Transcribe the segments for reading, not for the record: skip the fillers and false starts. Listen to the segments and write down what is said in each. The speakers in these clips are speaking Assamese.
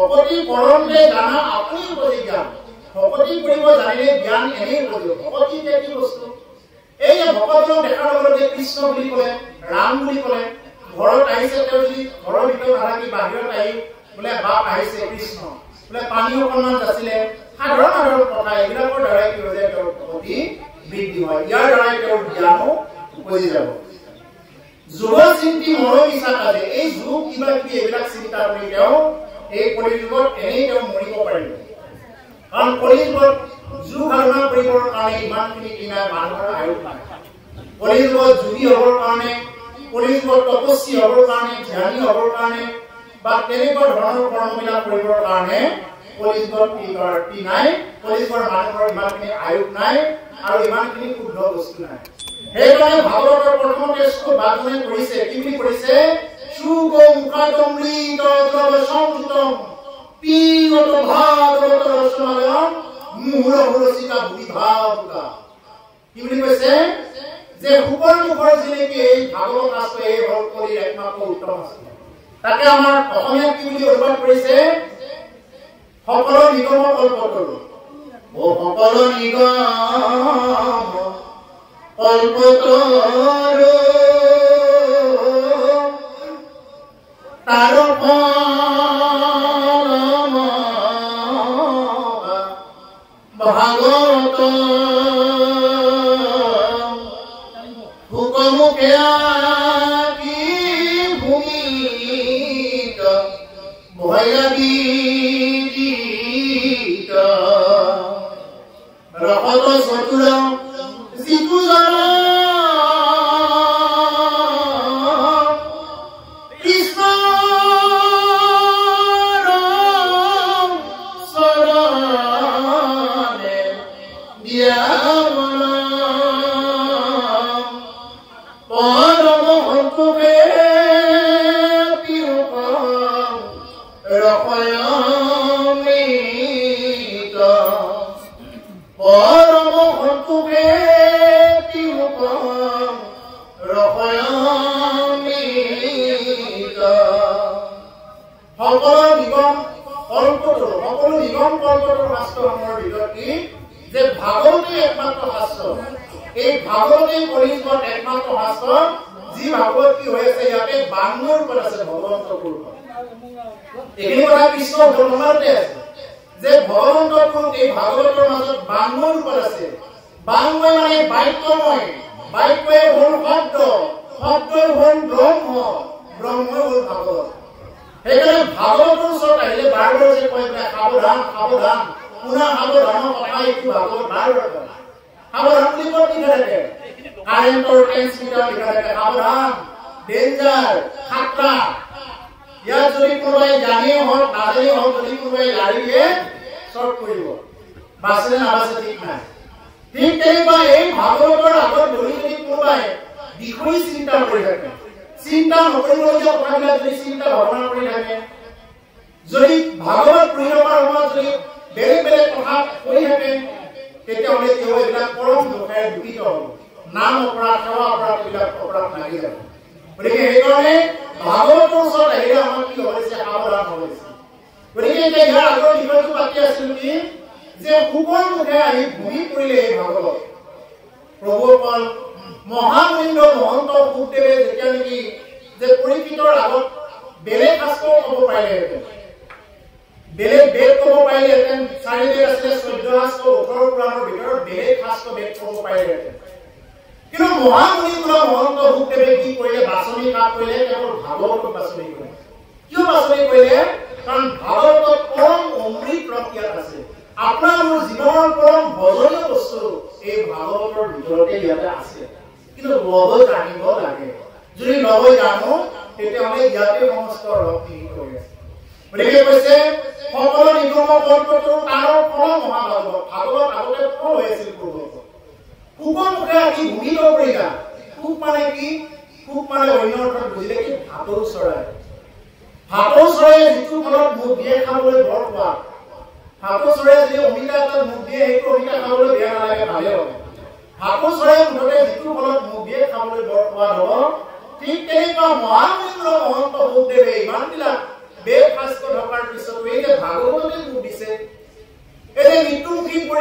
ভকতি কৰমে জানা আপুনি উপজি জ্ঞান ভকতি কৰিব জানিলে জ্ঞান এনেই কৰিব ভকতি কি বস্তু এই ভকতক দেখাৰ লগে কৃষ্ণ বুলি ক'লে ৰাম বুলি ক'লে ঘৰত আহিছে তেওঁ যদি ঘৰৰ ভিতৰত নাথাকি বাহিৰত আহি বোলে বাপ আহিছে কৃষ্ণ বোলে পানী অকণমান যাচিলে সাধাৰণ কথা এইবিলাকৰ দ্বাৰাই কি হৈ যায় তেওঁৰ ভক্তি বৃদ্ধি হয় ইয়াৰ দ্বাৰাই তেওঁৰ জ্ঞানো উপজি যাব যোগ চিন্তি মনোবিচাৰ কাজে এই যোগ কিবা কিবি এইবিলাক চিন্তা কৰি তেওঁ এই কলিযুগত এনেই তেওঁ মৰিব পাৰিব কাৰণ কলিযুগত যোগ সাধনা কৰিবৰ কাৰণে ইমানখিনি কিনা মানুহৰ আয়ু নাই কলিযুগত যোগী হ'বৰ কাৰণে কলিযুগত তপস্বী হ'বৰ কাৰণে ধ্যানী হ'বৰ কাৰণে বা তেনেকুৱা ধৰণৰ কৰ্মবিলাক কৰিবৰ কাৰণে কলিযুগত কি নাই কলিযুগৰ মানুহৰ ইমানখিনি আয়ু নাই আৰু ইমানখিনি শুদ্ধ বস্তু নাই সেইকাৰণে ভাগৱতৰ প্ৰথমতে বাজনে কৰিছে কি বুলি কৰিছে সুগম কাদম্বৃত সংযুতম পিগত ভাগৱত ৰচনায়ন মূঢ়ৰসিকা বুদ্ধিভাৱকা কি বুলি কৈছে যে সুকৰ মুখৰ যেনেকে ভাগৱত আছে এই হ'ল কলিৰ একমাত্ৰ উত্তম আছে তাকে আমাৰ অসমীয়া কি বুলি অনুবাদ কৰিছে সকলো নিগম কল্পতৰু ও সকলো নিগম কল্পতৰু তাৰ ভাগৱত হুকমুখে কি ভূমিত ভয়াবী ৰহত চতুৰ যিটো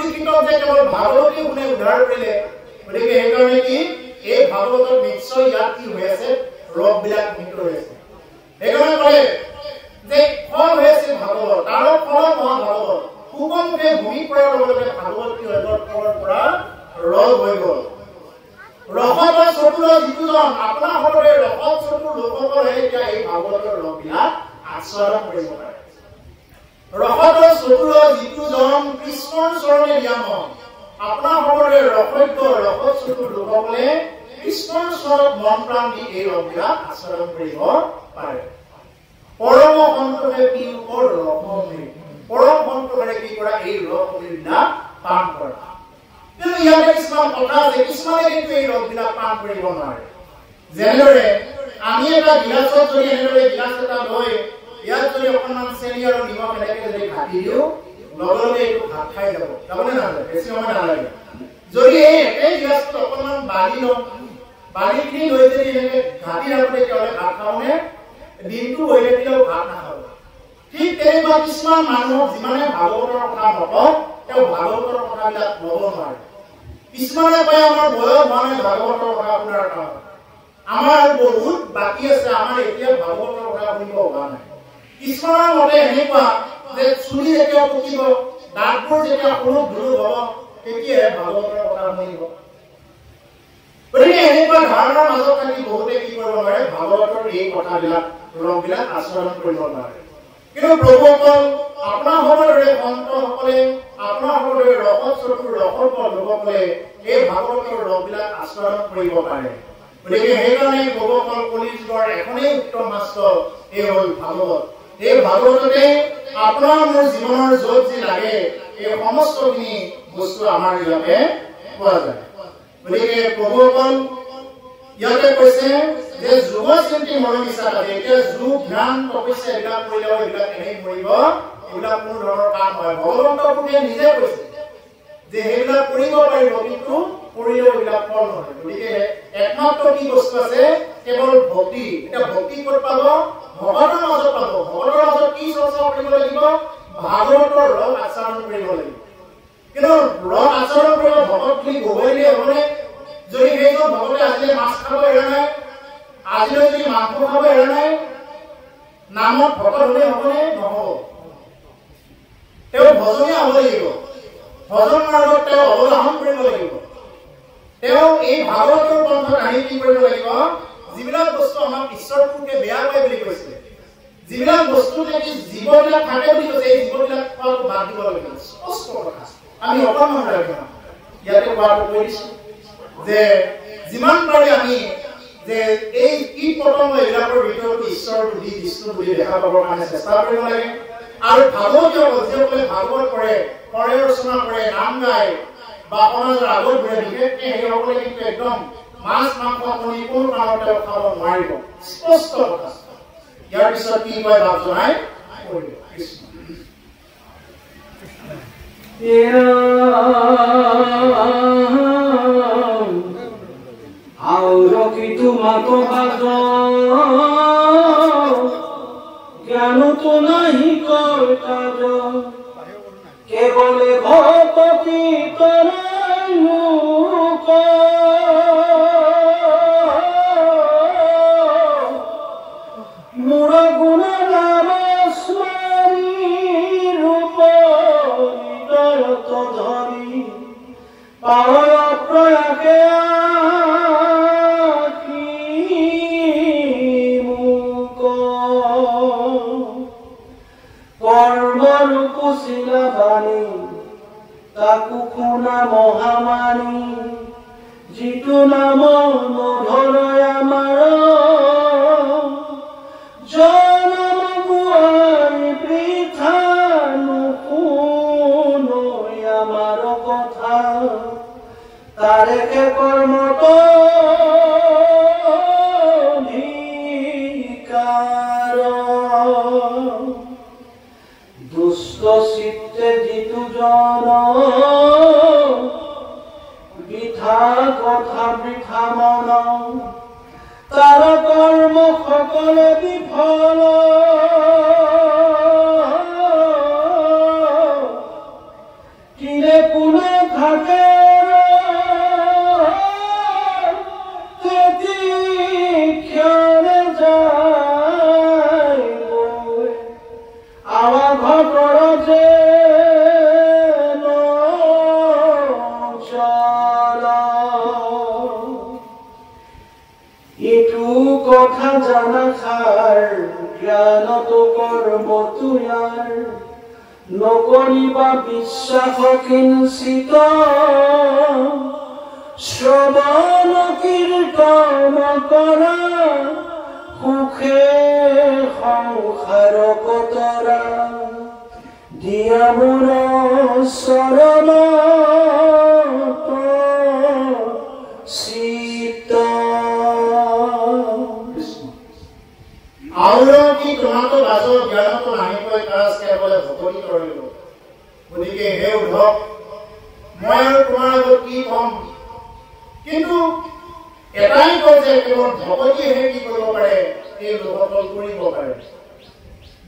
লিখিত যে কেৱল ভাগৱতী কোনে উদ্ধাৰ কৰিলে গতিকে সেইকাৰণে কি এই ভাগৱতৰ নিশ্চয় ইয়াত কি হৈ আছে ৰসবিলাক মিত্ৰ হৈ আছে সেইকাৰণে কলে যে ফল হৈ আছে ভাগৱত তাৰ ফল মহাভাগৱত সুগমে ভূমি পৰাৰ লগে লগে ভাগৱত কি হৈ গ'ল ফলৰ পৰা ৰস হৈ গ'ল ৰসত চতুৰ যিজন আপোনাৰ সকলোৰে ৰসত চতুৰ লোকসকলে এতিয়া এই ভাগৱতৰ ৰসবিলাক আস্বাদন কৰিব পাৰে ৰসত চতুৰ যিজন কৃষ্ণৰ চৰণে নিয়ামক আপোনাৰ সকলোৰে ৰসজ্ঞ ৰসত চতুৰ লোকসকলে কৃষ্ণৰ চৰণত মন প্ৰাণ দি এই ৰসবিলাক আস্বাদন কৰিব পাৰে পৰম সন্তোষে পিউকৰ ৰসমৃত পৰম সন্তোষেৰে কি কৰা এই ৰসবিলাক পান কৰা কিন্তু ইয়াতে কিছুমান কথা আছে কিছুমানে কিন্তু এই ৰসবিলাক পান কৰিব নোৱাৰে যেনেদৰে আমি এটা গিলাচত যদি এনেদৰে গিলাচ এটা লৈ ইয়াত যদি অকণমান চেনি আৰু নিমখ এনেকৈ যদি ঘাটি দিওঁ লগে লগে এইটো ভাত খাই যাব যাবনে নাযায় বেছি সময় নালাগে যদি এই একেই গিলাচটো অকণমান বালি লওঁ বালিখিনি লৈ যদি এনেকৈ ঘাটি ৰাখোঁ তেতিয়াহ'লে ভাত খাওঁনে দিনটো হৈ থাকিলেও ভাত নাখাব ঠিক তেনেকুৱা কিছুমান মানুহক যিমানে ভাগৱতৰ কথা নকওঁ তেওঁ ভাগৱতৰ কথাবিলাক ল'ব নোৱাৰে কিছুমানে কয় আমাৰ বয়স হোৱা নাই ভাগৱতৰ কথা শুনাৰ কাৰণে আমাৰ বহুত বাকী আছে আমাৰ এতিয়া ভাগৱতৰ কথা শুনিব হোৱা নাই কিছুমানৰ মতে এনেকুৱা যে চুলি যেতিয়া পকিব দাঁতবোৰ যেতিয়া সৰু ধুলু হ'ব তেতিয়াহে ভাগৱতৰ কথা শুনিব গতিকে এনেকুৱা ধাৰণাৰ মাজত থাকি বহুতে কি কৰিব নোৱাৰে ভাগৱতৰ এই কথাবিলাক ৰসবিলাক আস্বাদন কৰিব নোৱাৰে কিন্তু প্ৰভুসকল আপোনাৰ সকলোৰে সন্তসকলে আপোনাৰ সকলোৰে ৰসত চতুৰ ৰসজ্ঞ লোকসকলে এই ভাগৱতৰ ৰসবিলাক আস্বাদন কৰিব পাৰে গতিকে সেইকাৰণে প্ৰভুসকল কলিযুগৰ এখনেই উত্তম শাস্ত্ৰ এই হ'ল ভাগৱত এই ভাগৱততে আপোনাৰ মোৰ জীৱনৰ য'ত যি লাগে এই সমস্তখিনি বস্তু আমাৰ ইয়াতে পোৱা যায় গতিকে প্ৰভুসকল ইয়াতে কৈছে যে যোগ চিন্তি মনোবিচাৰ আছে এতিয়া যোগ ধ্যান তপস্যা এইবিলাক কৰিলেও এইবিলাক এনেই মৰিব এইবিলাক কোনো ধৰণৰ কাম হয় ভগৱন্ত পুৰুষে নিজে কৈছে যে সেইবিলাক কৰিব পাৰিব কিন্তু কৰিলেও এইবিলাক ফল নহয় গতিকে একমাত্ৰ কি বস্তু আছে কেৱল ভক্তি এতিয়া ভক্তি ক'ত পাব ভগৱতৰ মাজত পাব ভগৱতৰ মাজত কি চৰ্চা কৰিব লাগিব ভাগৱতৰ ৰস আচৰণ কৰিব লাগিব কিন্তু ৰস আচৰণ কৰিব ভগৱত বুলি গভীৰলি হ'বনে যদি সেইজন ভগৱতে আজিলৈ মাছ খাব এৰা নাই আজিলৈ যদি মাংস খাব এৰা নাই নামত ভকত হ'লে হ'বনে নহ'ব তেওঁ ভজনীয়া হ'ব লাগিব ভজন মাৰ্গত তেওঁ অৱগাহন কৰিব লাগিব তেওঁ এই ভাগৱতৰ পন্থত আহি কি কৰিব লাগিব যিবিলাক বস্তু আমাক ঈশ্বৰটোকে বেয়া পায় বুলি কৈছে যিবিলাক বস্তু নেকি জীৱবিলাক থাকে বুলি কৈছে এই জীৱবিলাক খোৱাটো বাদ দিব লাগিব স্পষ্ট কথা আমি অকণমান ৰাখিম ইয়াতে কোৱাটো কৈ দিছোঁ যে যিমান পাৰে আমি যে এই কীট পতংগ এইবিলাকৰ ভিতৰত ঈশ্বৰটো দি বিষ্ণু বুলি দেখা পাবৰ কাৰণে চেষ্টা কৰিব লাগে আৰু ভাগৱতীয় যিসকলে ভাগৱত পঢ়ে পঢ়ে ৰচনা কৰে নাম গায় বা সমাজৰ আগত ঘূৰে বিশেষকৈ সেইসকলে কিন্তু একদম মাছ মাংস কণী কোনো কাৰণতে খাব নোৱাৰিব স্পষ্ট কথা ইয়াৰ পিছত কি কয় ভাৱ জনাই জ্ঞান তো নাহি কাজ কেবলে ভক্তি তরঙ্গ মুড় গুণ নাম স্মরী রূপ হৃদয়ত ধরি পাওয়া প্রয়াগে তাকু শুনা মহামাৰী যিটো নাম নধৰয় আমাৰ জনম গুৱাৰি বৃথা নুশুনৈ আমাৰ কথা তাৰে কৰ্মত দুষ্ট চিত্তে যিটো জন বৃথা কথা বৃথা মন তাৰ কৰ্ম সকলে বিফল কিনে কোন থাকে তেতি ক্ষণে যায় আৱা ঘৰ যে ইটো কথা জানা খাৰ জ্ঞানত কৰ্ম তুয়াৰ নকৰিবা বিশ্বাস কিঞ্চিত শ্ৰৱণ কীৰ্তন কৰা সুখে সংসাৰ কতৰা দিয়া মোৰ চৰণ আউলকি তোমাতো বাজৰ জ্ঞানতো নাহিবই কাজ কেৱলে ভকতি কৰিলো গতিকে হে উদ্ধৱ মই আৰু তোমাৰ আগত কি কম কিন্তু এটাই কয় যে কেৱল ভকতিহে কি কৰিব পাৰে এই লোকসকল কৰিব পাৰে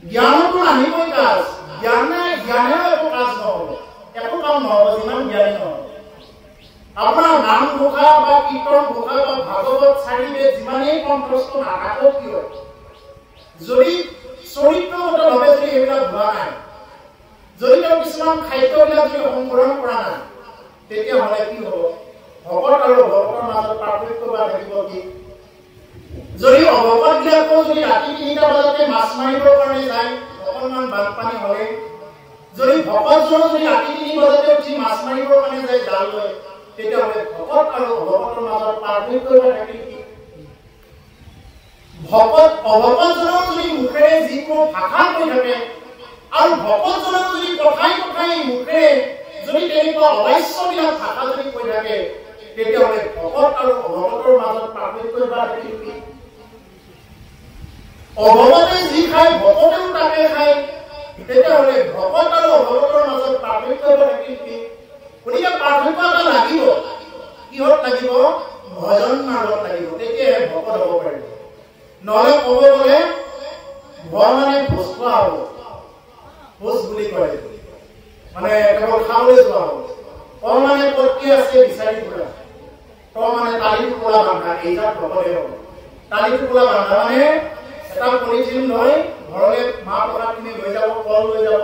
জ্ঞানতো নাহিবই কাজ জ্ঞানে একো কাজ নহ'ব একো কাম নহ'ব যিমান জ্ঞানী নহ'ব আপোনাৰ নাম ঘোষা বা কীৰ্তন ঘোষা বা ভাগৱত চাৰিবে যিমানেই কণ্ঠস্থ নাথাকক কিয় যদি চৰিত্ৰগতভাৱে যদি এইবিলাক হোৱা নাই যদি তেওঁ কিছুমান খাদ্যবিলাক যদি সংগ্ৰহণ কৰা নাই তেতিয়াহ'লে কি হ'ব ভকত আৰু ভকতৰ মাজত পাৰ্থক্য বা থাকিব কি যদি অভকতবিলাকো যদি ৰাতি ৩টা বজাতে মাছ মাৰিবৰ কাৰণে যায় অকণমান বানপানী হ'লে যদি ভকতজন যদি ৰাতি ৩ বজাতে উঠি মাছ মাৰিবৰ কাৰণে যায় জাল লৈ তেতিয়াহ'লে ভকত আৰু অভকতৰ মাজত পাৰ্থক্য বা থাকিব কি ভকত অভকতজনৰ যদি মুখেৰে যিকোনো ভাষা কৈ থাকে আৰু ভকতজনৰ যদি কথাই মুখেৰে যদি তেনেকুৱা অবাস্যবিলাক ভাষা যদি কৈ থাকে তেতিয়াহ'লে ভকত আৰু অভকতৰ মাজত পাৰ্থক্য বা থাকিব কি অভকতে যি খায় ভকতেও তাকে খায় তেতিয়াহ'লে ভকত আৰু অভকতৰ মাজত পাৰ্থক্য বা থাকিব কি গতিকে পাৰ্থক্য এটা লাগিব কিহত লাগিব ভজন মাৰ্গত লাগিব তেতিয়াহে ভকত হ'ব পাৰিব নহ'লে ক'ব গ'লে ভয় মানে ভোজ খোৱা হ'ব ভোজ বুলি কয় মানে কেৱল খাবলৈ যোৱা হ'ব মানে ক'ত আছে বিচাৰি ফুৰা মানে তালি টোপোলা বান্ধা এইজাত ভকতে হ'ব তালি টোপোলা বান্ধা মানে এটা পলিথিন লৈ ঘৰলৈ মাহ প্ৰসাদখিনি লৈ যাব কল লৈ যাব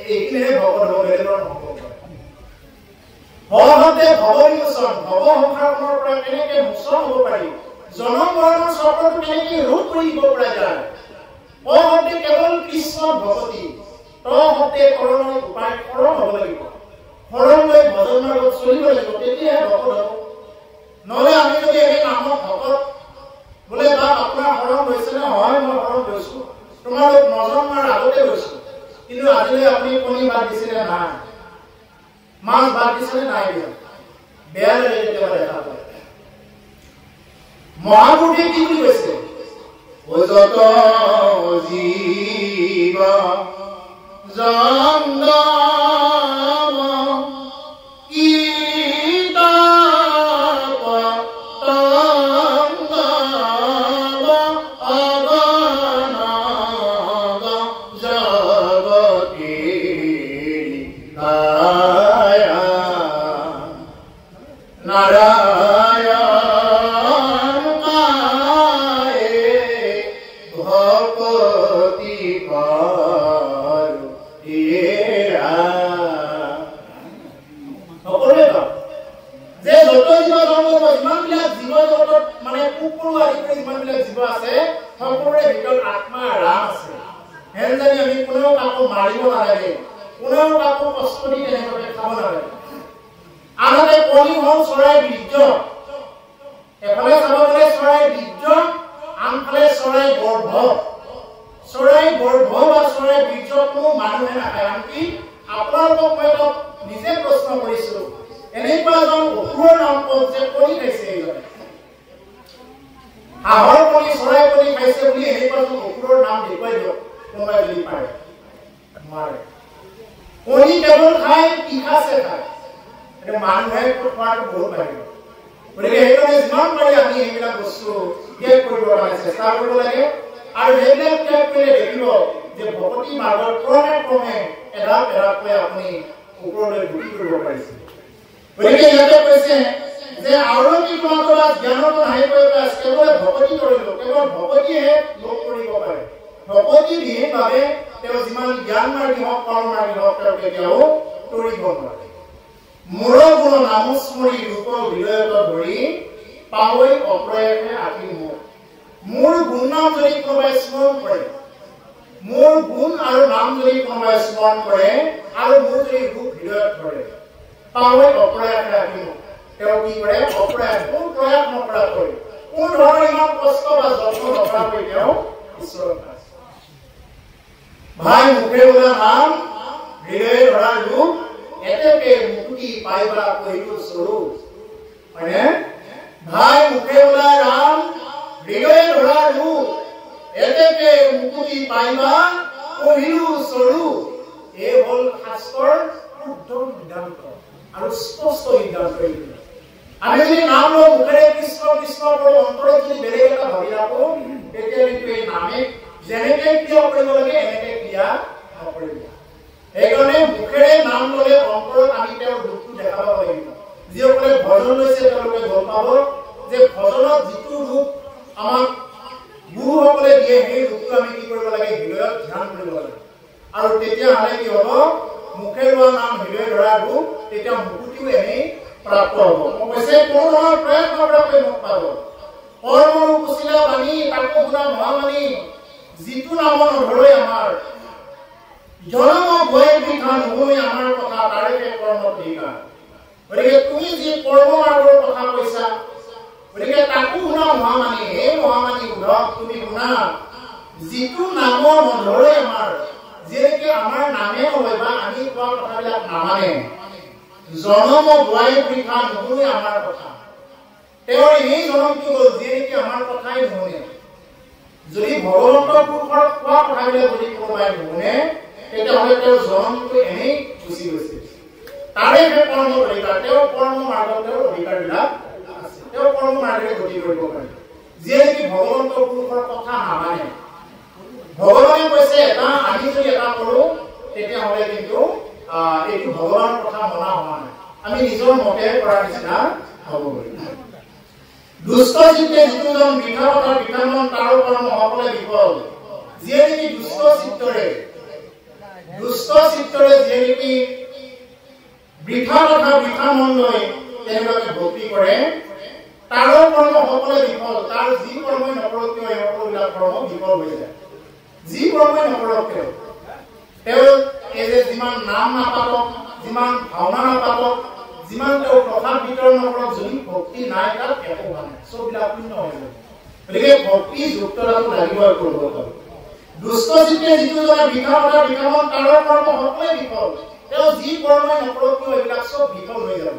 এইখিনিহে ভকত হ'ব বেলেগৰ নহ'ব ভগৱতে ভগবিমোচন ভৱ সংসাৰখনৰ পৰা কেনেকে মোচন হ'ব পাৰি জনম মৰণৰ চক্ৰটো কেনেকে ৰোধ কৰিব পৰা যায় ভগৱতে কেৱল কৃষ্ণ ভকতি তহঁতে কৰণৰ উপায় সৰল হ'ব লাগিব সৰল লৈ ভজন মাৰ্গত চলিব লাগিব তেতিয়াহে ভকত হ'ব নহ'লে আমি যদি এই নামত ভকত বোলে বা আপোনাৰ সৰল হৈছে নে হয় মই সৰল হৈছো তোমালোক নজন্মাৰ আগতে হৈছো কিন্তু আজিলৈ আপুনি কণী বাদ দিছিলে নাই মাছ বাদ দিছিলে নাই দিয়া বেয়া লাগে কেতিয়াবা দেখা পায় মহাপুৰুষে কি বুলি কৈছে যত জীৱ জংগম কিতাপ তংগম অগণগ জগতি কায়া নাৰায়ণ মাৰিব নালাগে কোনেও কাকো কষ্ট দি তেনেকৈ খাব নালাগে আনহাতে কণী হ'ল চৰাই বীৰ্য এফালে চাব গ'লে চৰাই বীৰ্য আনফালে চৰাই গৰ্ভ বা চৰাই বীৰ্য কোনো মানুহে নাখায় আনকি আপোনালোকক মই নিজে প্ৰশ্ন কৰিছো এনেকুৱা এজন অসুৰৰ নাম কওক যে কণী খাইছে এইজনে হাঁহৰ কণী চৰাই কণী খাইছে বুলি এনেকুৱা এজন অসুৰৰ নাম দেখুৱাই দিয়ক কোনোবাই যদি পাৰে কণী কেৱল খাই পিঠাছে খায় এটা মানুহে খোৱাটো বহুত লাগে গতিকে সেইকাৰণে যিমান পাৰি আমি এইবিলাক বস্তু ত্যাগ কৰিব কাৰণে চেষ্টা কৰিব লাগে আৰু সেইবিলাক ত্যাগ কৰিলে দেখিব যে ভকতি মাৰ্গত ক্ৰমে এঢাপ এঢাপকৈ আপুনি ওপৰলৈ গতি কৰিব পাৰিছে গতিকে ইয়াতে কৈছে যে আৰু কি তোমালোকৰ জ্ঞানত নাহি কৰিব কেৱল ভকতি কৰিলো কেৱল ভকতিহে লোক কৰিব পাৰে ভকতি দিয়ে বাবে তেওঁ যিমান জ্ঞান মাৰ্গী হওক কৰ্ম মাৰ্গী হওক তেওঁ কেতিয়াও কৰিব নোৱাৰে মোৰ গুণ নামস্মৰি ৰূপ হৃদয়ত ধৰি পাৱৈ অপ্ৰয়াসে আঁকি মোৰ গুণ নাম যদি কোনোবাই স্মৰণ কৰে মোৰ গুণ আৰু নাম যদি কোনোবাই স্মৰণ কৰে আৰু মোৰ যদি ৰূপ হৃদয়ত ধৰে পাৱৈ অপ্ৰয়াসে আঁকি তেওঁ কি কৰে অপ্ৰয়াস কোন প্ৰয়াস নকৰাকৈ কোন ধৰণৰ ইমান কষ্ট বা যত্ন নকৰাকৈ তেওঁ ঈশ্বৰৰ ভাই মুখে ওলা নাম হৃদয়ে ধৰা ৰূপ এতেকে মুক্তি পাইবা কহিলো স্বৰূপ হয়নে ভাই মুখে ওলা ৰাম হৃদয়ে ধৰা ৰূপ এতেকে মুক্তি পাইবা কহিলো স্বৰূপ এই হল শাস্ত্ৰৰ শুদ্ধ সিদ্ধান্ত আৰু স্পষ্ট সিদ্ধান্ত আমি যদি নাম লওঁ মুখেৰে কৃষ্ণ কৃষ্ণ কৰো অন্তৰত যদি বেলেগ এটা ভাবি ৰাখো তেতিয়া কিন্তু এই নামে যেনেকে ক্ৰিয়া কৰিব লাগে এনেকে ক্ৰিয়া নকৰিব সেইকাৰণে মুখেৰে নাম ললে অন্তৰত আমি তেওঁৰ ৰূপটো দেখাব লাগিব যিসকলে ভজন লৈছে তেওঁলোকে গম পাব যে ভজনত যিটো ৰূপ আমাক গুৰুসকলে দিয়ে সেই ৰূপটো আমি কি কৰিব লাগে হৃদয়ত ধ্যান কৰিব লাগে আৰু তেতিয়াহ'লে কি হ'ব মুখে লোৱা নাম হৃদয় ধৰা ৰূপ তেতিয়া মুকুতিও এনেই প্ৰাপ্ত হ'ব মই কৈছে কোনো ধৰণৰ প্ৰয়াস নকৰাকৈ মোক পাব কৰ্মৰ কুচিলা বাণী তাকো শুনা মহামানী যিটো নাম নধৰে আমাৰ জনম ভয়ে বৃথা নুশুনি আমাৰ কথা তাৰে কৰ্ম ঠিকা গতিকে তুমি যি কৰ্ম মাৰ্গৰ কথা কৈছা গতিকে তাকো শুনা মহামানী হে মহামানী উদ্ধৱ তুমি শুনা যিটো নাম নধৰে আমাৰ যেনেকে আমাৰ নামে হয় বা আমি কোৱা কথাবিলাক নামানে জনম ভয়ে বৃথা নুশুনি আমাৰ কথা তেওঁৰ এই জনমটো হ'ল যেনেকে আমাৰ কথাই নুশুনে যদি ভগৱন্তৰ পুৰুষৰ কোৱা কথাবিলাক যদি কোনোবাই নুশুনে তেতিয়াহ'লে তেওঁৰ জনমটো এনেই গুচি গৈছে তাৰে কৰ্ম অধিকাৰ তেওঁৰ কৰ্ম মাৰ্গত তেওঁৰ অধিকাৰবিলাক আছে তেওঁ কৰ্ম মাৰ্গেৰে গতি কৰিব পাৰে যিয়ে নেকি ভগৱন্তৰ পুৰুষৰ কথা নামানে ভগৱানে কৈছে এটা আমি যদি এটা কৰো তেতিয়াহ'লে কিন্তু এইটো ভগৱানৰ কথা মনা হোৱা নাই আমি নিজৰ মতে কৰাৰ নিচিনা হ'ব দুষ্ট চিত্তে যিটোজন বৃথা কথা বৃথামন তাৰো কৰ্ম সকলে বিফল যিয়ে নেকি দুষ্ট চিত্তৰে যিয়ে নেকি বৃথা কথা বৃথা মন লৈ তেওঁলোকে ভক্তি কৰে তাৰো কৰ্ম সকলে বিফল তাৰ যি কৰ্মই নকৰক কিয় এই সকলোবিলাক কৰ্ম বিফল হৈ যায় যি কৰ্মই নকৰক কিয় তেওঁ এই যে যিমান নাম নাপাতক যিমান ভাওনা নাপাতক যিমান তেওঁ প্ৰসাদ বিতৰণ নকৰক যদি ভক্তি নাই তাত একো হোৱা নাই চববিলাক শূন্য হৈ যায় গতিকে ভক্তি যুক্ততাটো লাগিবই কৰিব পাৰোঁ দুষ্ট চিত্তে যিটো জনে বৃথা কথা বৃথামন তাৰো কৰ্ম সকলোৱে বিফল তেওঁ যি কৰ্মই নকৰক কিয় এইবিলাক চব বিফল হৈ যাব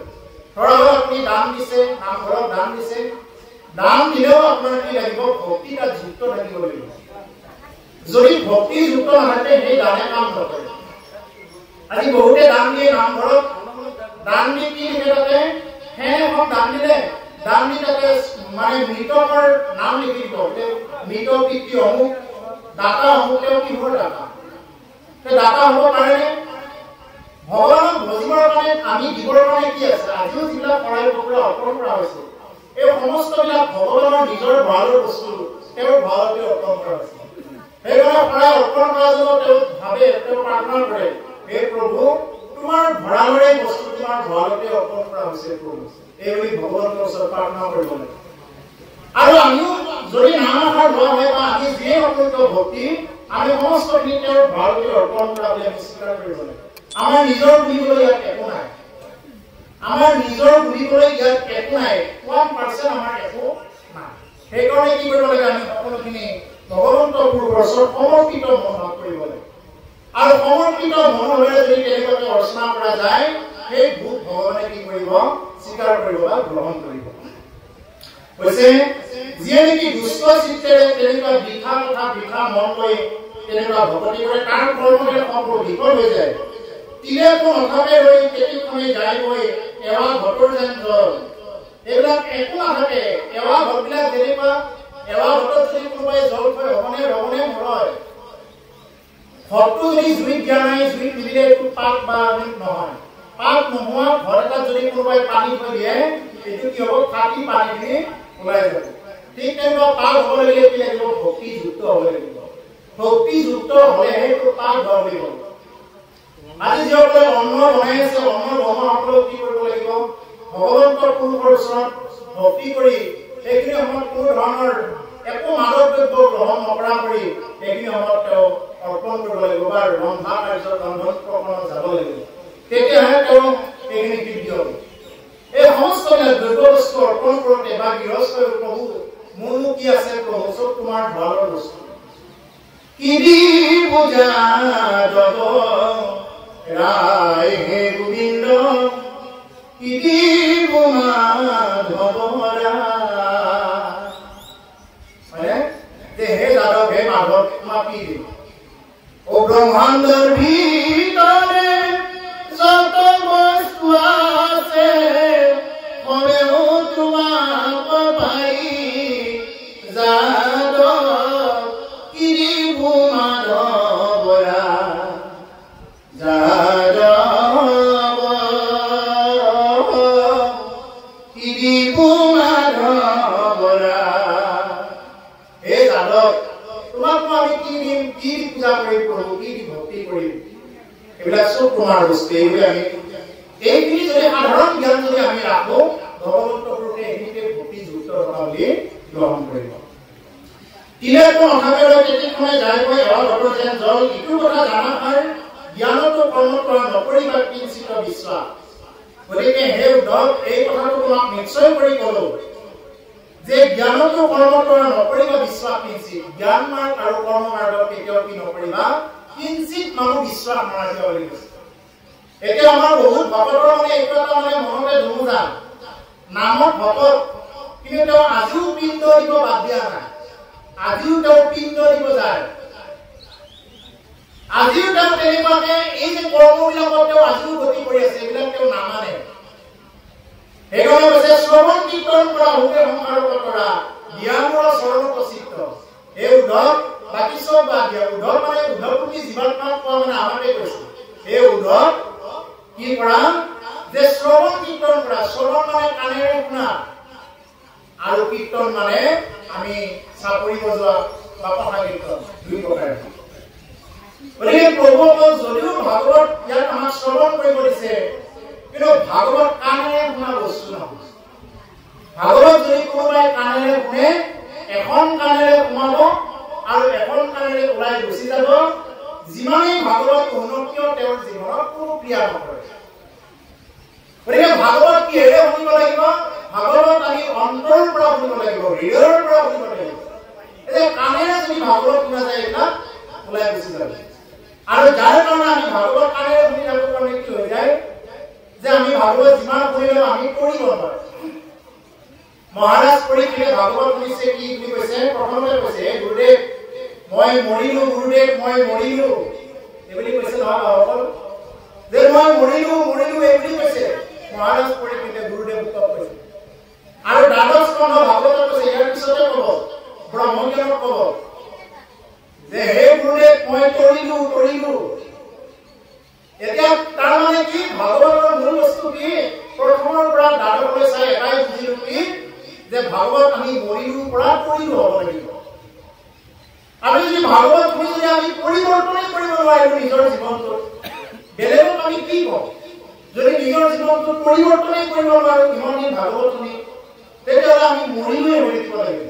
ধৰক আপুনি দান দিছে নামঘৰত দান দিছে দান দিলেও আপোনাৰ কি লাগিব ভক্তি তাত যুক্ত থাকিব লাগিব যদি ভক্তি যুক্ত নাথাকে সেই দানে কাম নকৰে আজি বহুতে দান দিয়ে নামঘৰত দান দি কি লিখে তাতে ফেন এখন দান দিলে দান দি তাতে মানে মৃতকৰ নাম লিখি দিব মৃত পিতৃ অমুক দাতা অমুক তেওঁ কিহৰ দাতা সেই দাতা হ'ব পাৰেনে ভগৱানক ভজিবৰ কাৰণে আমি দিবৰ কাৰণে কি আছে আজিও যিবিলাক শৰাই বকৰা অৰ্পণ কৰা হৈছে এই সমস্তবিলাক ভগৱানৰ নিজৰ ভঁৰালৰ বস্তু তেওঁৰ ভঁৰালতে অৰ্পণ কৰা হৈছে সেইকাৰণে শৰাই অৰ্পণ কৰা জন্য তেওঁ ভাবে তেওঁ প্ৰাৰ্থনা কৰে হে প্ৰভু তোমাৰ ভঁৰালৰে বস্তু তোমাৰ ভঁৰালতে অৰ্পণ কৰা হৈছে প্ৰভু এইবুলি ভগৱানৰ ওচৰত প্ৰাৰ্থনা কৰিব লাগে আৰু আমিও যদি নাম এষাৰ লোৱা হয় বা আমি যিয়ে অপূৰ্ণ ভক্তি আমি সমস্তখিনি তেওঁৰ ভঁৰালতে অৰ্পণ কৰা বুলি আমি স্বীকাৰ কৰিব লাগে আমাৰ নিজৰ বুলিবলৈ ইয়াত একো নাই আমাৰ নিজৰ বুলিবলৈ ইয়াত একো নাই 1% আমাৰ একো নাই সেইকাৰণে কি কৰিব লাগে আমি সকলোখিনি ভগৱন্তৰ পুৰুষৰ ওচৰত সমৰ্পিত মন কৰিব লাগে আৰু সমৰ্পিত মনেৰে যদি তেনেকুৱাকৈ অৰ্চনা কৰা যায় সেই ভোগ ভগৱানে কি কৰিব স্বীকাৰ কৰিব বা গ্ৰহণ কৰিব কৈছে যিয়ে নেকি দুষ্ট চিত্তেৰে তেনেকুৱা বৃথা কথা বৃথা মন লৈ তেনেকুৱা ভকতি কৰে তাৰ কৰ্মৰে সম্পূৰ্ণ বিফল হৈ যায় তিলেকো নথাকে হৈ কেতিয়াখনে যায় গৈ এৱা ঘটৰ যেন জল এইবিলাক একো নাথাকে এৱা ঘটবিলাক যেনেকুৱা এৱা ঘটত যদি কোনোবাই জল থয় হবনে ৰবনে নৰয় ঘটটো যদি জুইত দিয়া নাই জুইত দিলে একো পাক বা নহয় পাক নোহোৱা ঘৰ এটা যদি কোনোবাই পানী থৈ দিয়ে এইটো কি হ'ব ফাটি পানী ওলাই যাব ঠিক তেনেকুৱা পাক হ'ব লাগিলে কি লাগিব ভক্তিযুক্ত হ'ব লাগিব ভক্তিযুক্ত হ'লে সেইটো পাক হ'ব লাগিব আজি যিসকলে অন্ন বনাই আছে অন্ন বনোৱাসকলক কি কৰিব লাগিব ভগৱন্তৰ পুৰুষৰ ওচৰত ভক্তি কৰি এইখিনি সময়ত কোনো ধৰণৰ একো মাদক দ্ৰব্য গ্ৰহণ নকৰা কৰি এইখিনি সময়ত তেওঁ অৰ্পণ কৰিব লাগিব বা ৰন্ধা কাৰ্যত ৰন্ধন প্ৰকৰণত যাব লাগিব তেতিয়াহে তেওঁ এইখিনি কৃত্য হ'ব এই সমস্ত দ্ৰব্য বস্তু অৰ্পণ কৰোঁতে বা গৃহস্থ প্ৰভু মোৰনো কি আছে প্ৰভু চব তোমাৰ ভঁৰালৰ বস্তু কি দি বুজা যাব ৰায় হে গোবিন্দ কি দি মাধৱৰা হে যাদৱ হে মাধৱ মাতি দিম ও ব্ৰহ্মাণ্ডৰ ভিতৰে যত বস্তু আছে কমেও তোমাক পাই যাদৱ কিৰিবু মাধৱৰা যাদৱ কিৰিবু মাধৱৰা হে যাদৱ তোমাক আমি কি দিম কি পূজা কৰিম প্ৰভু কি ভক্তি কৰিম এইবিলাক চব তোমাৰ বস্তু এইখিনি যদি সাধাৰণ জ্ঞান যদি আমি ৰাখো ভগৱন্ত পুৰুষে এইখিনিতে ভক্তি যুক্ত থকা বুলি গ্ৰহণ কৰিব তিলেতো অনাবেৰে তেতিয়াখনে যাই গৈ অঘটৰ যেন জল ইটো কথা জানা হয় জ্ঞানতো কৰ্মত নকৰিবা কিঞ্চিত বিশ্বাস গতিকে হে উদ্ধৱ এই কথাটো তোমাক নিশ্চয় কৰি ক'লো যে জ্ঞানতো কৰ্মত নকৰিবা বিশ্বাস কিঞ্চিত জ্ঞান মাৰ্গ আৰু কৰ্ম মাৰ্গত কেতিয়াও কি নকৰিবা কিঞ্চিত মানুহ বিশ্বাস নাৰাখিব বুলি কৈছে এতিয়া আমাৰ বহুত ভকতৰ মানে এইটো এটা মানে মনতে ধুমুহা নামত ভকত কিন্তু তেওঁ আজিও পিণ্ড দিব বাদ দিয়া নাই আজিও তেওঁ পিণ্ড দিব যায় আজিও তেওঁ তেনেকুৱাকে এই যে কৰ্মবিলাকত তেওঁ আজিও গতি কৰি আছে এইবিলাক তেওঁ নামানে সেইকাৰণে কৈছে শ্ৰৱণ কীৰ্তন কৰা হোকে সংসাৰৰ কৰা জ্ঞানৰ চৰণত চিত্ত এই উদ্ধৱ বাকী চব বাদ দিয়া উদ্ধৱ মানে উদ্ধৱ তুমি জীৱাত্মাক কোৱা মানে আমাকে কৈছে এই উদ্ধৱ কি কৰা যে শ্ৰৱণ কীৰ্তন কৰা শ্ৰৱণ মানে কাণেৰে শুনা আৰু কীৰ্তন মানে আমি চাপৰি বজোৱা বা কথা কীৰ্তন দুই প্ৰকাৰে গতিকে প্ৰভুসকল যদিও ভাগৱত ইয়াত আমাক শ্ৰৱণ কৰিব দিছে কিন্তু ভাগৱত কাণেৰে শুনা বস্তু নহয় ভাগৱত যদি কোনোবাই কাণেৰে শুনে এখন কাণেৰে শুনাব আৰু এখন কাণেৰে ওলাই গুচি যাব যিমানেই ভাগৱত উন্নতিও তেওঁৰ জীৱনত কোনো ক্ৰিয়া নকৰে গতিকে ভাগৱত কিহেৰে শুনিব লাগিব ভাগৱত আমি অন্তৰৰ পৰা শুনিব লাগিব হৃদয়ৰ পৰা শুনিব লাগিব এতিয়া কাণেৰে যদি ভাগৱত শুনা যায় এইবিলাক ওলাই গুচি যাব আৰু যাৰ কাৰণে আমি ভাগৱত কাণেৰে শুনি যাবৰ কাৰণে কি হৈ যায় যে আমি ভাগৱত যিমান শুনিলেও আমি কৰিব নোৱাৰো মহাৰাজ পৰীক্ষিতে ভাগৱত শুনিছে কি বুলি কৈছে প্ৰথমতে কৈছে গুৰুদেৱ মই মৰিলো গুৰুদেৱ মই মৰিলো এই বুলি কৈছে নহয় ভাগৱত যে মই মৰিলো এই বুলি কৈছে মহাৰাজ পৰীক্ষিতে গুৰুদেৱ উত্তৰ কৈছে আৰু দ্বাদশ স্কন্ধ ভাগৱত কৈছে ইয়াৰ পিছতে ক'ব ব্ৰহ্মজ্ঞানত ক'ব যে হে গুৰুদেৱ মই তৰিলো এতিয়া তাৰ মানে কি ভাগৱতৰ মূল বস্তু কি প্ৰথমৰ পৰা দ্বাদশলৈ চাই এটাই বুজিলো কি যে ভাগৱত আমি মৰিলো পৰা তৰিলো হ'ব লাগিব আমি যদি ভাগৱত শুনি যদি আমি পৰিৱৰ্তনেই কৰিব নোৱাৰিলো নিজৰ জীৱনটোত বেলেগক আমি কি কম যদি নিজৰ জীৱনটোত পৰিৱৰ্তনেই কৰিব নোৱাৰো ইমান দিন ভাগৱত শুনি তেতিয়াহ'লে আমি মৰিলোৱে হৈ থাকিব লাগিব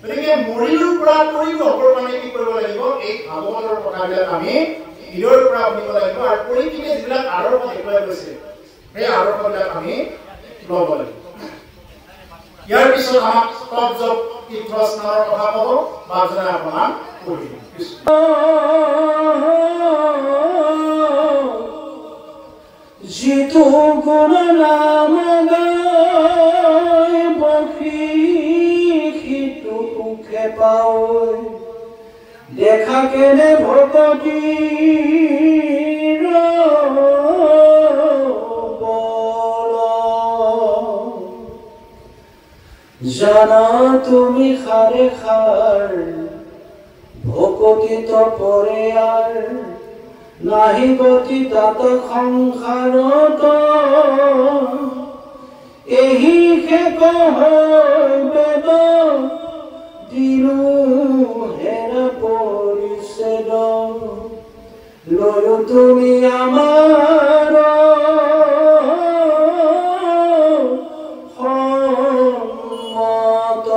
গতিকে মৰিলো পৰা তৰিলো হ'বৰ কাৰণে কি কৰিব লাগিব এই ভাগৱতৰ কথাবিলাক আমি হৃদয়ৰ পৰা শুনিব লাগিব আৰু পৰীক্ষিতে যিবিলাক আদৰ্শ দেখুৱাই গৈছে সেই আদৰ্শবিলাক আমি ল'ব লাগিব ইয়াৰ পিছত আমাক তপ জপ তীৰ্থ স্নানৰ কথা ক'ব বাজনা অকণমান পঢ়িম যিটো গুণ নাম গায় বসি সিটো সুখে পায় দেখা কেনে ভকতি জানা তুমি খারে খার ভকতি তো পরে আর নাহি গতি তাত সংসাৰত এহি শেষ বেদ দিলো হেৰা পৰিছেদ লয়ো তুমি আমাৰ সম্মত।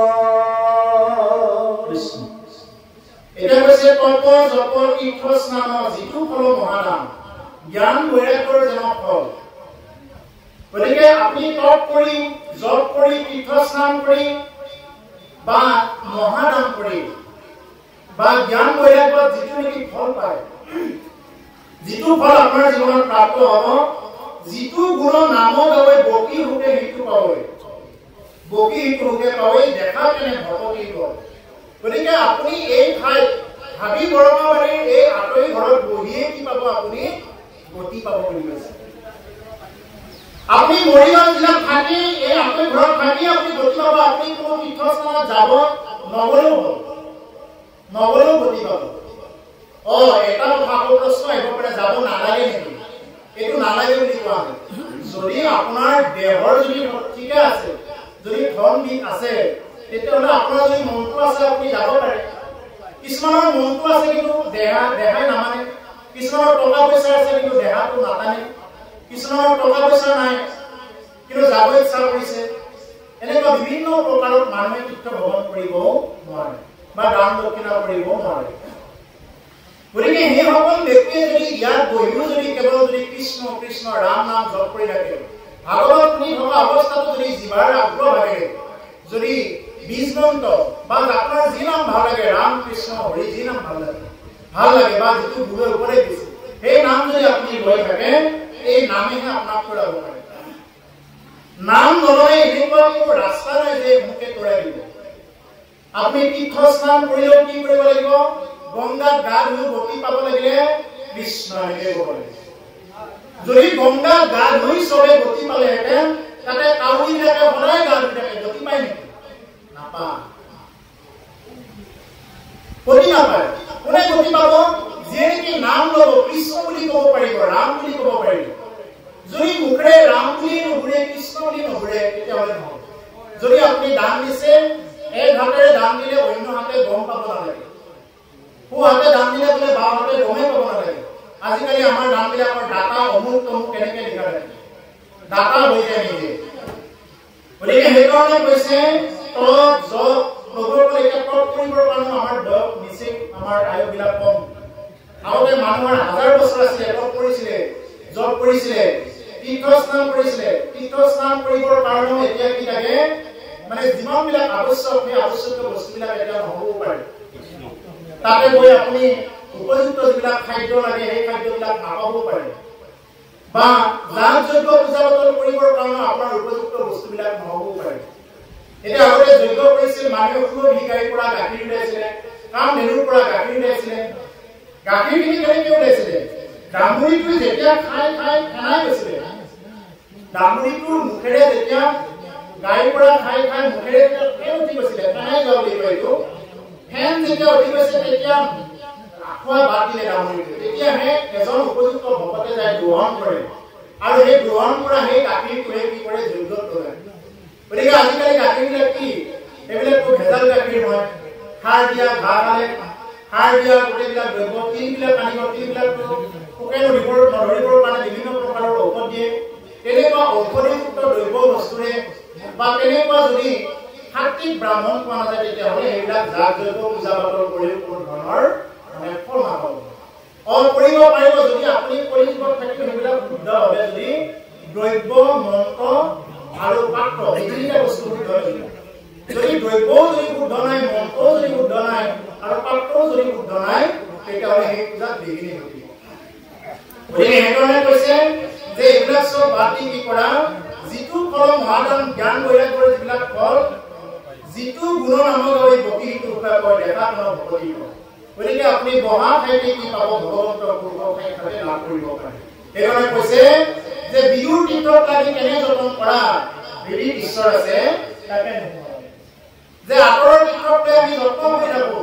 এটা হৈছে তপ জপ তীৰ্থ স্নান যিটো ফল মহাদান জ্ঞান বৈৰাগ্যৰ জনক ফল। গতিকে আপুনি তপ কৰি জপ কৰি তীৰ্থ স্নান কৰি বা মহাদান কৰি বা জ্ঞান বৈৰাগ্যত যিটো নেকি ফল পায়, যিটো ফল আপোনাৰ জীৱনত প্ৰাপ্ত হ'ব, যিটো গুণ নাম গাৱে বকি ৰূপে সেইটো পাবই, বকি সেইটো ৰূপে পাবই, দেখা কেনে ভকতি হ'ল। গতিকে আপুনি এই ঠাইত ভাবি বৰঙাবাৰীৰ এই আঁতৰি ঘৰত বহিয়ে কি পাব, আপুনি গতি পাব বুলি কৈছে। আপুনি মৰিগাঁও জিলাত থাকি এই আঁতৰি ঘৰত থাকি আপুনি গতি পাব। আপুনি কোনো তীৰ্থস্থানত যাব নগলেও হ'ল, নগলেও গতি পাব। এটা কথা আকৌ প্ৰশ্ন আহিব পাৰে, যাব নালাগে নেকি? এইটো নালাগে বুলি কোৱা নাই। যদি আপোনাৰ দেহৰ যদি ঠিকে আছে, যদি ধন বিধ আছে, তেতিয়াহ'লে আপোনাৰ যদি মনটো আছে আপুনি যাব পাৰে। কিছুমানৰ মনটো আছে কিন্তু দেহাই নামানে, কিছুমানৰ টকা পইচা আছে কিন্তু দেহাটো নাটানে, কিছুমানৰ টকা পইচা নাই কিন্তু যাব ইচ্ছা কৰিছে। এনেকুৱা বিভিন্ন প্ৰকাৰত মানুহে তীৰ্থ ভ্ৰমণ কৰিবও নোৱাৰে বা দান দক্ষিণা কৰিবও নোৱাৰে। গতিকে সেইসকল ব্যক্তিয়ে যদি ইয়াত বহিও যদি কেৱল যদি কৃষ্ণ কৃষ্ণ ৰাম নাম জপ কৰি থাকে, ভাগৱত শুনি থকা অৱস্থাতো যদি জিভাৰ আগ্ৰহ লাগে, যদি বীজ মন্ত্ৰ বা আপোনাৰ যি নাম ভাল লাগে, ৰাম কৃষ্ণ হৰি যি নাম ভাল লাগে বা যিটো গুৰুৱে উপদেশ দিছে, সেই নাম যদি আপুনি লৈ থাকে, এই নামেহে আপোনাক কৰাব পাৰে। নাম নলয় এনেকুৱা কোনো ৰাস্তা নাই যে মুখে তৰাই দিব। আপুনি তীৰ্থ স্নান কৰিলেও কি কৰিব লাগিব? গংগাত গা ধুই গতি পাব লাগিলে কৃষ্ণ এনেকে ক'ব লাগিব। যদি গংগাত গা ধুই চবে গতি পালেহেঁতেন, তাতে কাউৰীবিলাকে সদায় গা ধুই থাকে, গতি পায় নেকি? নাপায়, গতি নাপায়। কোনে গতি পাব? যিয়ে নেকি নাম ল'ব, কৃষ্ণ বুলি ক'ব পাৰিব, ৰাম বুলি ক'ব পাৰিব। যদি মুখেৰে ৰাম বুলি নুঘূৰে, কৃষ্ণ বুলি নুঘূৰে, তেতিয়াহ'লে নহ'ব। যদি আপুনি দান দিছে, এক হাতেৰে দান দিলে অন্য হাতে গম পাব নালাগে, সু হাতে দান দিলে বোলে বাওঁ হাতে গমেই পাব নালাগে। আজিকালি আমাৰ দানবিলাকৰ ডাটা অমুক তমুক কেনেকে লিখা থাকে, ডাটা হৈ যায় নিজে। গতিকে সেইকাৰণে কৈছে তপ জপ প্ৰভুৰ এতিয়া তপ কৰিবৰ কাৰণে আমাৰ বয়স নিচেই, আমাৰ আয়ুবিলাক কম। আগতে মানুহৰ 1000 বছৰ আছিলে, তপ কৰিছিলে, জপ কৰিছিলে, তীৰ্থ স্নান কৰিছিলে। তীৰ্থ স্নান কৰিবৰ কাৰণেও এতিয়া কি লাগে, মানে যিমানবিলাক আৱশ্যক, সেই আৱশ্যকীয় বস্তুবিলাক এতিয়া নহ'বও পাৰে। তাতে গৈ আপুনি উপযুক্ত যিবিলাক খাদ্য লাগে, সেই খাদ্যবিলাক নাপাবও পাৰে, বা যাগ যজ্ঞ পূজা পাতল কৰিবৰ কাৰণে আপোনাৰ উপযুক্ত বস্তুবিলাক নহ'বও পাৰে। এতিয়া আগতে যজ্ঞ কৰিছিল, মানুহে ফুল ভিকাৰীৰ পৰা গাখীৰ উলিয়াইছিলে, কাম ধেনুৰ পৰা গাখীৰ উলিয়াইছিলে। গাখীৰখিনি কেনেকে উলিয়াইছিলে? ডামুৰিটো যেতিয়া খাই ফেনাই গৈছিলে, ডামুৰিটোৰ মুখেৰে যেতিয়া গাড়ীৰ পৰা খাই মুখেৰে ফেন উঠি গৈছিলে, ফেনাই যোৱা বুলি কয় এইটো। ফেন যেতিয়া উঠি গৈছে, তেতিয়া খোৱা বাদ দিলে ডামুৰিটো। তেতিয়াহে এজন উপযুক্ত ভকতে যায় গ্ৰহণ কৰে, আৰু সেই গ্ৰহণ কৰা সেই গাখীৰটোৱে কি কৰে? যজ্ঞত লগায়। গতিকে আজিকালি গাখীৰবিলাক কি? এইবিলাকতো ভেজাল গাখীৰ হয়, সাৰ দিয়া, ঘাঁহ খালে সাৰ দিয়া গোটেইবিলাক দ্ৰব্য, তিলবিলাক আনিব, তিলবিলাকতো পোকে নধৰিবৰ কাৰণে বিভিন্ন প্ৰকাৰৰ ঔষধ দিয়ে। তেনেকুৱা ঔষধিযুক্ত দ্ৰব্য বস্তুৰে বা তেনেকুৱা যদি সাত্বিক ব্ৰাহ্মণ পোৱা নাযায়, তেতিয়াহ'লে সেইবিলাক যাগ যজ্ঞ পূজা পাতল কৰিও কোনো ধৰণৰ ফল নাপাব। কৰিব পাৰিব যদি আপুনি কলিযুগত থাকি সেইবিলাক শুদ্ধভাৱে যদি দ্ৰব্য, মন্ত্ৰ আৰু পাত্ৰ এই তিনিটা বস্তু শুদ্ধ লাগিব। যদি দ্ৰব্যও যদি শুদ্ধ নাই, মন্ত্ৰও যদি শুদ্ধ নাই আৰু পাত্ৰও যদি শুদ্ধ নাই, তেতিয়াহ'লে সেই পূজাত বিঘিনি ঘটিব। গতিকে সেইকাৰণে কৈছে যে এইবিলাক চব বাদ দি কি কৰা, যিটো ফল মহাদান জ্ঞান বৈৰাগ্যৰ যিবিলাক ফল, যিটো গুণ নামক বকি সেইটো উপায় কয়, দেখা কোনো ভকতি কয়। গতিকে আপুনি বহা ঠাইতে কি পাব? ভগৱন্তৰ পূৰ্ব ঠাইতে লাভ কৰিব পাৰে। সেইকাৰণে কৈছে যে বিদুৰ তীৰ্থত লাগি কেনে যতন কৰা, বিধিত ঈশ্বৰ আছে তাকে যে আঁতৰৰ তীৰ্থতে আমি যত্ন কৰি থাকো,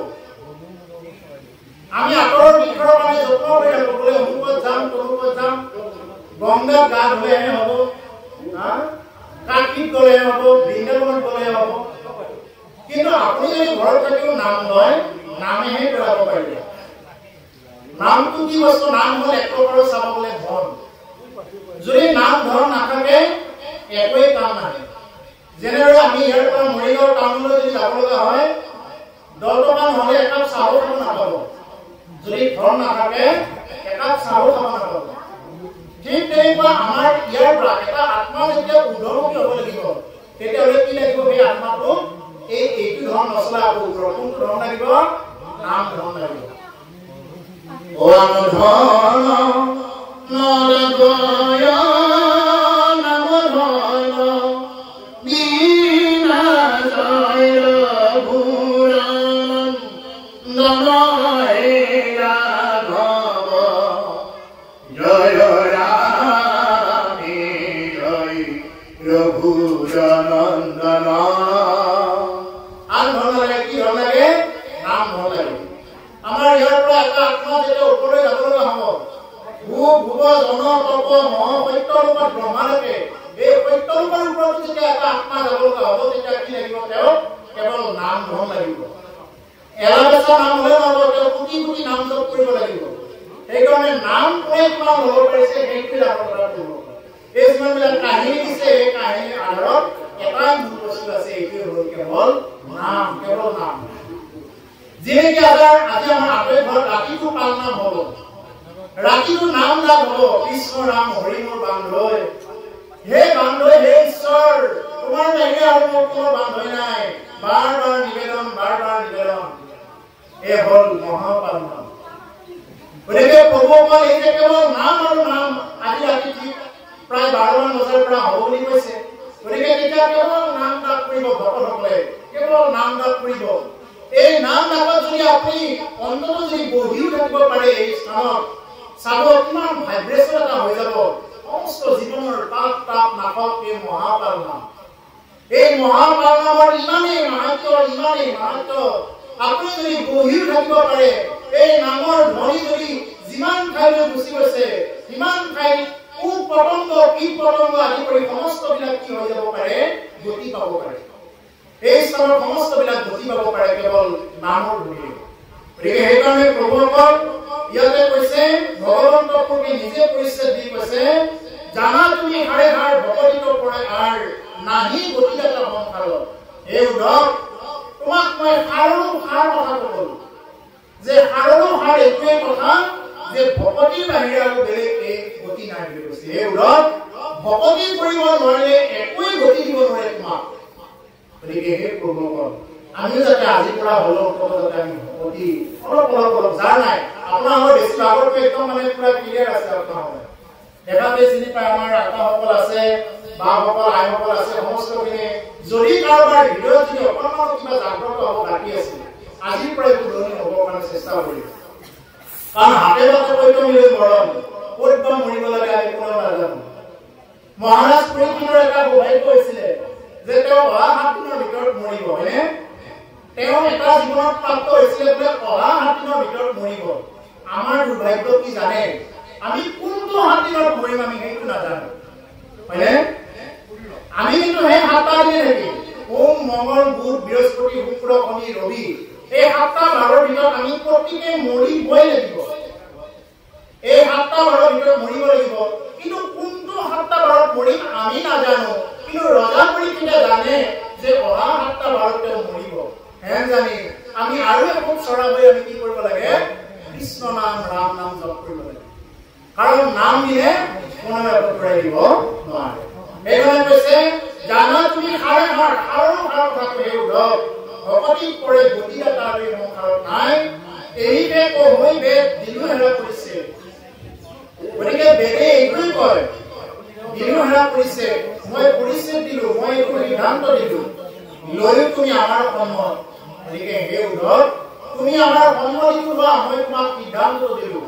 আমি আঁতৰৰ দিশৰ কাৰণে যত্ন কৰি থাকো বোলে অমুকত যাম তমুকত যাম গংগাত গা ধুলেহে হ'ব কাশীত গ'লে হ'ব বৃন্দাবন গ'লে হ'ব কিন্তু আপুনি যদি ঘৰত থাকিও নাম লয় নামেহে পেলাব পাৰিব নামটো কি বস্তু নাম হ'ল এক প্ৰকাৰৰ চাব গ'লে ধন যদি নাম ধন নাথাকে একোৱেই কাম নাহে যেনেদৰে আমি ইয়াৰ পৰা মৰিগাঁও টাউনলৈ যদি যাব লগা হয় 10 টকা নহ'লে একাপ চাহো খাব নাপাব যদি ধন নাথাকে একাপ চাহো খাব নাপাব ঠিক তেনেকুৱা আমাৰ ইয়াৰ পৰা এটা আত্মা যেতিয়া উদ্ধমুখী হ'ব লাগিব তেতিয়াহ'লে কি লাগিব সেই আত্মাটো এইটো ধন নচলা আকৌ কোনটো ধন লাগিব নাম ধন লাগিব ওম ধন নলগয় নাম ধন বিনা জয় ঘূৰণ নমহে ৰাঘৱ জয় ৰামে জয় ৰঘুনন্দন আন ধন লাগে কি ধন লাগে নাম ধন লাগে আমাৰ ইয়াৰ পৰা এটা আত্মা যেতিয়া ওপৰলৈ যাব লগা হ'ব ভূপ ভুৱ জন তপ মহ সত্য ৰূপত ব্ৰহ্মালৈকে এই সত্য ৰূপৰ ওপৰত যেতিয়া এটা আত্মা যাব লগা হ'ব তেতিয়া কি লাগিব তেওঁ কেৱল নাম ধন লাগিব এলাবেচা নাম হ'লে নহ'ব তেওঁ কোটি কোটি নাম জপ কৰিব লাগিব সেইকাৰণে নাম কোনে কিমান ল'ব পাৰিছে সেইটো জানিব লাগিব এই যিমানবিলাক কাহিনী দিছে এই কাহিনীৰ আধাৰত এটাই মূল বস্তু আছে এইটোৱে হ'ল কেৱল নাম কেৱল নাম যেনেকে আজি আমাৰ আবেগ ঘৰত ৰাতিটো পাল নাম হ'ব ৰাতিটো নাম লাভ হ'ব কৃষ্ণ নাম হৰি মোৰ বান্ধৈ হে বান্ধৈ হে ঈশ্বৰ তোমাৰ বাহিৰে আৰু মোৰ কোনো বান্ধৈ নাই বাৰ বাৰ নিবেদন এই হ'ল মহাপাল নাম গতিকে প্ৰভুসকল এই যে কেৱল নাম আৰু নাম আজি ৰাতি প্ৰায় 12 মান বজাৰ পৰা হ'ব বুলি কৈছে গতিকে তেতিয়া কেৱল নাম দাগ কৰিব ভকতসকলে কেৱল নাম দাগ কৰিব এই নাম দাগত যদি আপুনি অন্তত যদি বহিও থাকিব পাৰে এই স্থানত চাব কিমান ভাইব্ৰেচন এটা হৈ যাব সমস্ত জীৱনৰ তাপ নাকক এই মহাপাল নাম নামৰ ইমানেই মাহাত্য আপুনি যদি বহিও থাকিব পাৰে এই নামৰ ধ্বনি যদি যিমান ঠাইলৈ গুচি গৈছে সিমান ঠাইত পোক পতংগ কীট পতংগ আদি কৰি সমস্ত বিলাক কি হৈ যাব পাৰে গতি পাব পাৰে এই স্থানৰ সমস্ত বিলাক গতি পাব পাৰে কেৱল নামৰ ধ্বনি গতিকে সেইকাৰণে প্ৰভুসকল ইয়াতে কৈছে ভগৱন্ত প্ৰভুৱে নিজে পৰিচয় দি কৈছে জানা তুমি হাৰে হাড় ভকতিত পৰে আৰ নাহি গতি এটা সংসাৰত এই উদ্ধৱ তোমাক মই হাড়ৰো হাড় কথা ক'লো যে হাড়ৰো হাড় এইটোৱেই কথা যে ভকতিৰ বাহিৰে আৰু বেলেগ এই গতি নাই বুলি কৈছে এই উদ্ধৱ ভকতি কৰিব নোৱাৰিলে একোৱেই গতি দিব নোৱাৰে তোমাক গতিকে সেই প্ৰভুসকল আমিও যাতে আজিৰ পৰা হ'লেও যাতে আমি ভকতি অলপ যাৰ নাই আপোনাৰ হয় বেছি আগতকৈ একদম মানে পুৰা ক্লিয়াৰ আছে আপোনাৰ দেখাতে চিনি পায় আমাৰ আত্মাসকল আছে বাসকল আইসকল আছে সমস্তখিনি যদি কাৰোবাৰ হৃদয়ত যদি অকণমান কিবা জাগ্ৰত হ'ব বাকী আছে আজিৰ পৰাই শুধৰণি হ'বৰ কাৰণে চেষ্টা কৰিব কাৰণ হাতে বাটে কৈতো মিলে মৰণ ক'ত বা মৰিব লাগে আমি কোনেও নাজানো মহাৰাজ পৰীক্ষণৰ এটা সৌভাগ্য হৈছিলে যে তেওঁ অহা 7 দিনৰ ভিতৰত মৰিব হয়নে তেওঁ এটা জীৱনত প্ৰাপ্ত হৈছিলে বোলে অহা 7 দিনৰ ভিতৰত মৰিব আমাৰ দুৰ্ভাগ্য কি জানে আমি কোনটো 7 দিনত মৰিম আমি সেইটো নাজানো হয়নে আমি কিন্তু সেই 7টা দিন থাকিম সোম মঙ্গল বুধ বৃহস্পতি শুক্ৰ শনি ৰবি এই 7টা বাৰৰ ভিতৰত আমি প্ৰতিকে মৰিবই লাগিব এই 7টা বাৰৰ ভিতৰত মৰিব লাগিব কিন্তু কোনটো 7টা বাৰত মৰিম আমি নাজানো কিন্তু ৰজা পৰীক্ষিতে জানে যে অহা 7টা বাৰত তেওঁ মৰিব হেন জানি আমি আৰু এখন চৰা হৈ আমি কি কৰিব লাগে কৃষ্ণ নাম ৰাম নাম জপ কৰিব লাগে কাৰণ নাম দিলে কোনোৱে অপৰাই দিব নোৱাৰে এইকাৰণে কৈছে জানা তুমি হাড়ে হাড় আৰু কথা কৈ উদ্ধৱ ভকতি কৰে গতি এটা আৰু সংসাৰত নাই এই বেগ হৈ বেগ দিলো হেৰা কৰিছে গতিকে বেগে এইটোৱেই কয় দিলো হেৰা কৰিছে মই পৰিচয় দিলো মই এইটো সিদ্ধান্ত দিলো লৈও তুমি আমাৰ সন্মত গতিকে হে উদ্ধৱ তুমি আমাৰ সন্মতিটো লোৱা মই তোমাক সিদ্ধান্ত দিলো